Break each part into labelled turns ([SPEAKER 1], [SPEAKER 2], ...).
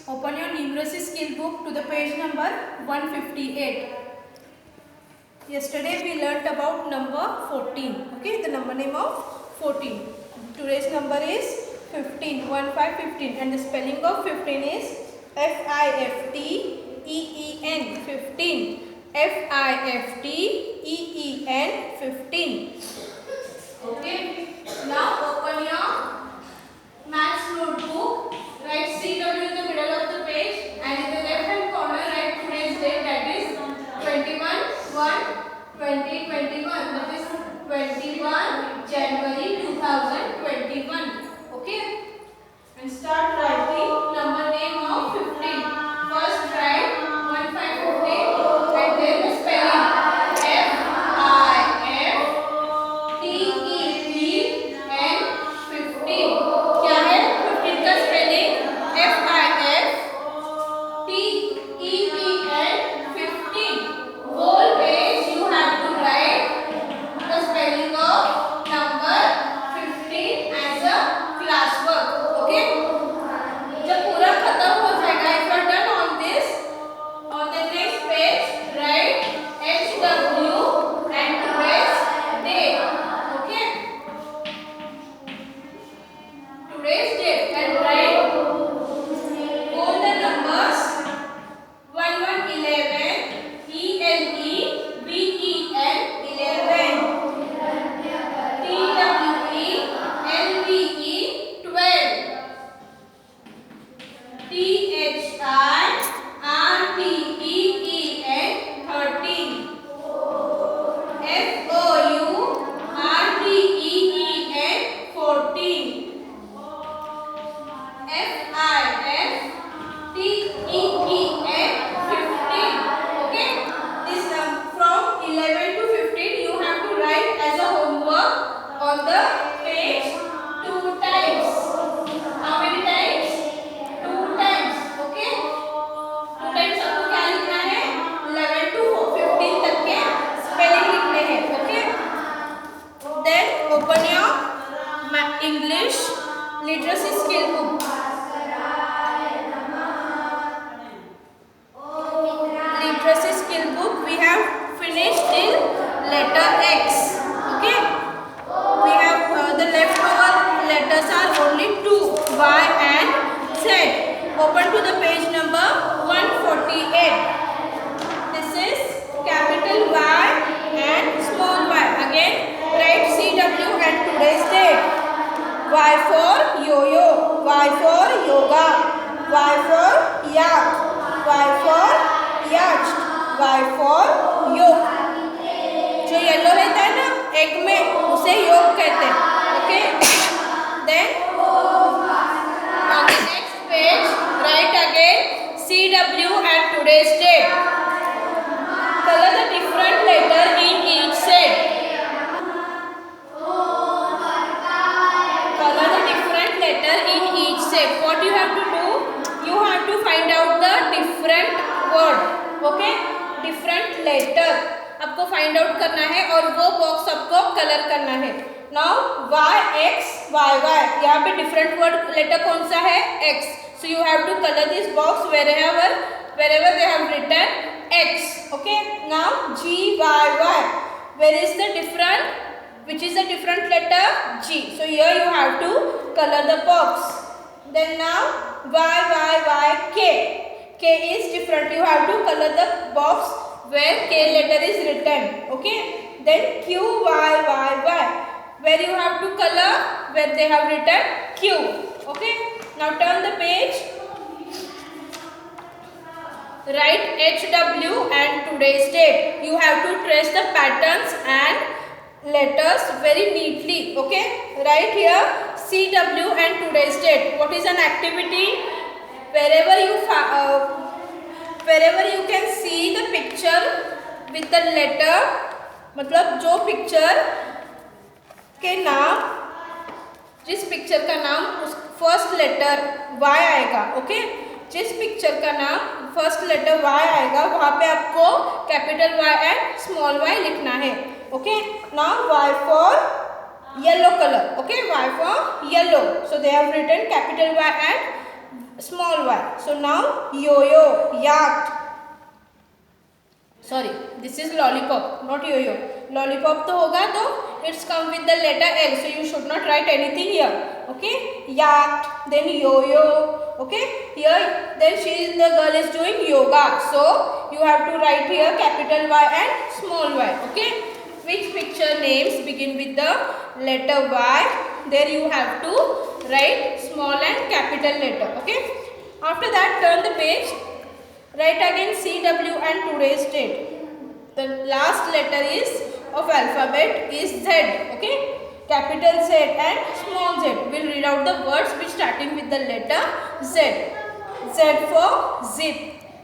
[SPEAKER 1] Open your numeracy skill book to the page number 158. Yesterday we learnt about number 14. Okay, the number name of 14. Today's number is 15, 15, and the spelling of 15 is F-I-F-T-E-E-N, 15. F-I-F-T-E-E-N, 15. Okay, now open your maths notebook. Write CW in the middle of the page, and in the left hand corner write today's date, that is 21/1/2021. That is 21 January 2021. Okay, and start writing number name of 15. First write 1515 and then the spelling F-I-F-T-E-E-N 15. क्या है 15 का spelling F-I-F-T-E-E-N 15. Whole page you have to write the spelling of number 15 as a classwork. Okay, जब पूरा खत्म हो जाएगा, if you are done on this, on the next page write HW and today's date. Okay, today's date, and write all the numbers 1111 ELEVEN 11 TWELVE 12 THIRTEEN 13 FOURTEEN 14 FIFTEEN 15. Okay, this from 11 to 15 you have to write as a homework on the page 2 times. How many times? 2 times. Okay, 2 times आपको क्या लिखना है? 11 to 15 तक के spelling लिखने हैं. Okay, then open your English literacy skill book. Literacy skill book we have finished till letter X. Okay, we have the leftover letters are only 2, Y and Z. Open to the page number 148. This is capital Y and small y. Again write CW and today's date. Y for yo-yo, Y for yoga, Y for yak, Y for yacht, Y for योग. जो yellow रहता है ना egg में, उसे योग कहते हैं. Okay, then on the next page write again CW and today's date. Color the different letter in each set. Color the different letter in each set. What you have to do? You have to find out the different word. Okay, different letter आपको find out करना है और वो box आपको colour करना है. Now YX YY, यहाँ पे डिफरेंट वर्ड लेटर कौन सा है? X. So you have to color this box wherever they have written X. Okay, now GYY, where is the different, which is the different letter? G. So here you have to color the box. Then now YYYK, K is different, you have to color the box where K letter is written. Okay, then QYYY, where you have to color where they have written Q. Okay, now turn the page, write HW and today's date. You have to trace the patterns and letters very neatly. Okay, write here CW and today's date. What is an activity? Wherever you can see the picture with the letter, मतलब जो picture के नाम, जिस picture का नाम उस first letter Y आएगा. Okay, जिस पिक्चर का नाम फर्स्ट लेटर Y आएगा वहाँ पे आपको capital Y and small y लिखना है. Okay, now Y for yellow color. Okay, Y for yellow. So they have written capital Y and small y. So now yo-yo, yacht. Sorry, this is lollipop, not yo-yo. Lollipop तो होगा तो it's come with the letter L. So you should not write anything here. Okay, yacht, then yo-yo. Okay, here then the girl is doing yoga. So you have to write here capital Y and small y. Okay, which picture names begin with the letter Y? There you have to write small and capital letter. Okay, after that turn the page. Write again CW and today's date. The last letter is of alphabet is Z. Okay, capital Z and small z. We'll read out the words which starting with the letter Z. Z for zip.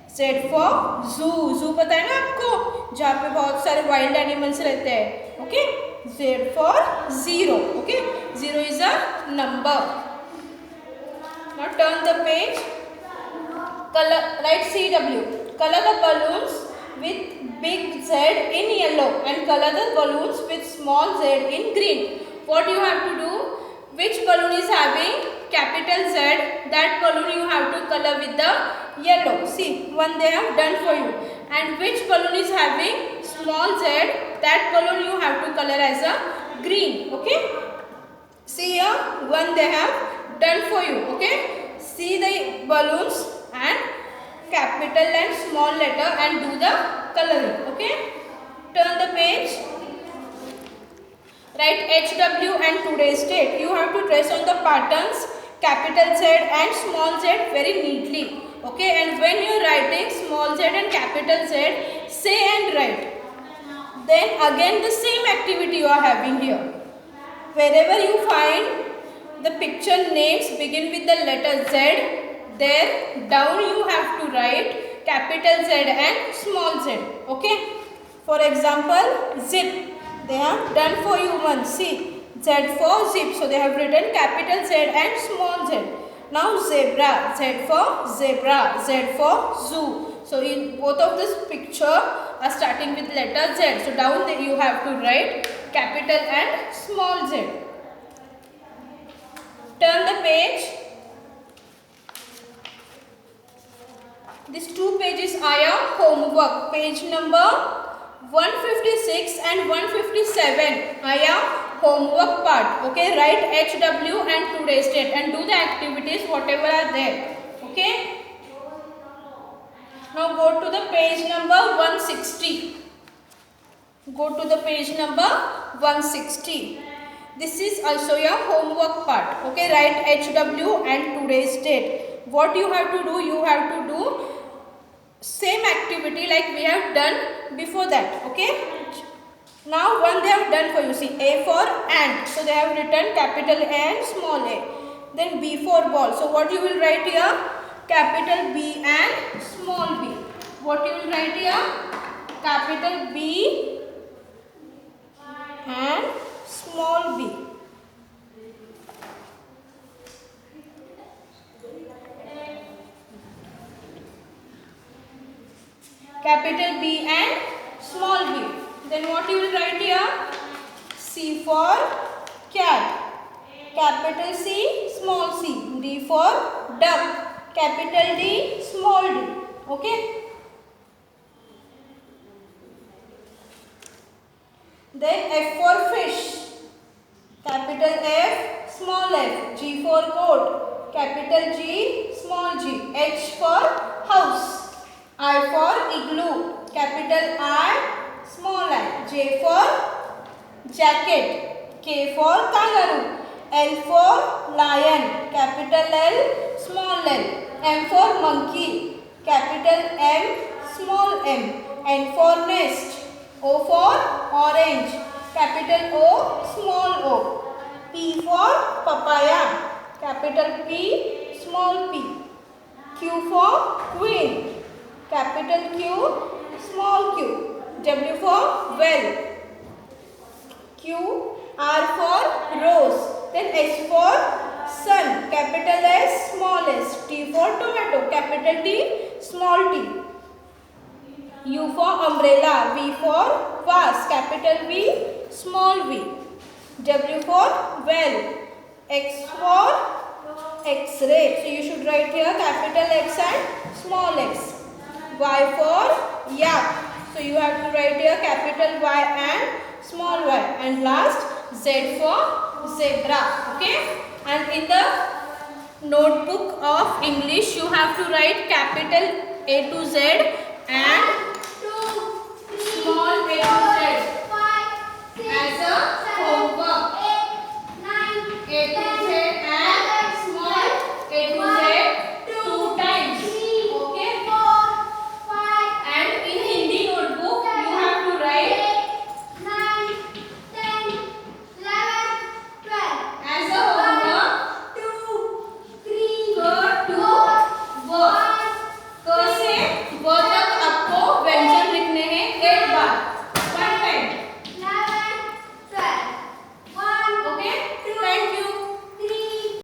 [SPEAKER 1] Z for zoo. Zoo पता है ना आपको, जहाँ पे बहुत सारे wild animals रहते हैं. Okay, Z for zero. Okay, zero is a number. Now turn the page. Color, write CW. Color the balloons with big Z in yellow and color the balloons with small z in green. What you have to do? Which balloon is having capital Z? That balloon you have to color with the yellow. See, one they have done for you. And which balloon is having small z? That balloon you have to color as a green. Okay. See here, one they have done for you. Okay. See the balloons and capital and small letter and do the coloring. Okay, turn the page. Write HW and today's date. You have to trace on the patterns capital Z and small z very neatly. Okay, and when you are writing small z and capital Z, say and write. Then again the same activity you are having here. Wherever you find the picture names begin with the letter Z, there down you have to write capital Z and small z. Okay. For example, zip. They have done for you one. See, Z for zip. So they have written capital Z and small z. Now zebra. Z for zebra. Z for zoo. So in both of this picture are starting with letter Z. So down there you have to write capital and small z. Turn the page. These two pages are your homework. Page number 156 and 157 are your homework part. Okay, write HW and today's date and do the activities whatever are there. Okay. Now go to the page number 160. Go to the page number 160. This is also your homework part. Okay, write HW and today's date. What you have to do? You have to do same activity like we have done before that. Okay. Now one they have done for you. See, A for ant. So they have written capital A and small a. Then B for ball. So what you will write here? Capital B and small b. What you will write here? Capital B and small b. Capital B and small b. Then what you will write here? C for cat. Capital C, small c. D for duck. Capital D, small d. Okay. Then F for fish. Capital F, small f. G for goat. Capital G, small g. H for house. I for igloo. Capital I, small I. J for jacket. K for kangaroo. L for lion. Capital L, small l. M for monkey. Capital M, small m. N for nest. O for orange. Capital O, small o. P for papaya. Capital P, small p. Q for queen. Capital Q, small q. W for well. Q, R for rose. Then S for sun. Capital S, small s. T for tomato. Capital T, small t. U for umbrella. V for vase. Capital V, small v. W for well. X for X-ray. So you should write here capital X and small x. Y for yak. So you have to write here capital Y and small y. And last Z for zebra. Okay. And in the notebook of English you have to write capital A to Z and small a to